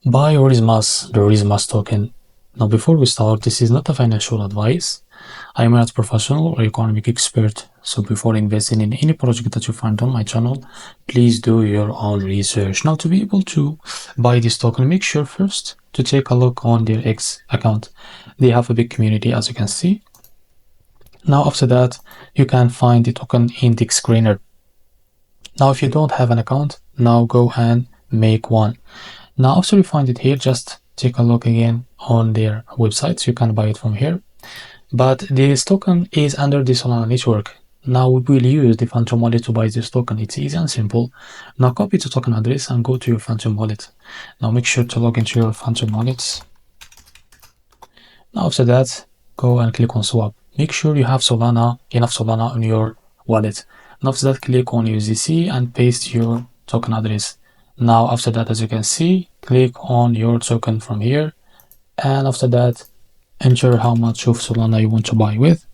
Buy RIZZMAS, the RIZZMAS token. Now before we start, this is not a financial advice. I am not a professional or economic expert, so before investing in any project that you find on my channel, please do your own research. Now to be able to buy this token, make sure first to take a look on their X account. They have a big community, as you can see. Now after that, you can find the token index screener. Now if you don't have an account, now go and make one. Now after you find it here, just take a look again on their websites. You can buy it from here, but this token is under the Solana network. Now we will use the Phantom wallet to buy this token. It's easy and simple. Now copy the token address and go to your Phantom wallet. Now make sure to log into your Phantom wallets. Now after that, go and click on swap. Make sure you have enough Solana on your wallet. Now after that, click on USDC and paste your token address. Now after that, as you can see, click on your token from here, and after that enter how much of Solana you want to buy with,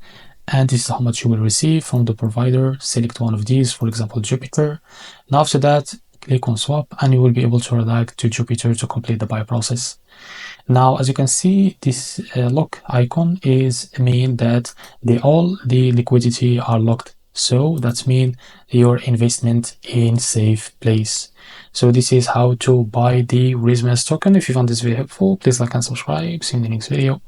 and this is how much you will receive from the provider. Select one of these, for example Jupiter. Now after that, click on swap and you will be able to redirect to Jupiter to complete the buy process. Now as you can see, this lock icon is mean that all the liquidity are locked, so that means your investment in safe place. So this is how to buy the RIZZMAS token. If you found this very helpful, please like and subscribe. See you in the next video.